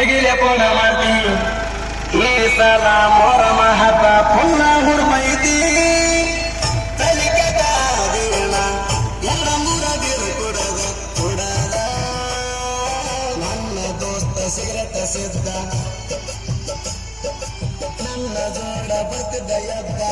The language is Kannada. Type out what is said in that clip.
ಮುಗಿಲೆ ಪೋಣ ಮಾಡ್ತಿ ಈ ಸಲ ಮೋರ ಮಹತ ಪುಣ್ಣ ಹುಡ್ಮೈತಿ ಎಲ್ಲ ಮುರದಿರು ಕುಡದ ನನ್ನ ದೋಸ್ತ ಸಿಗರೇಟ ಸಿದ್ಧ ನನ್ನ ಜೋಡ ಬರ್ತಿದ್ದ ಎದ್ದ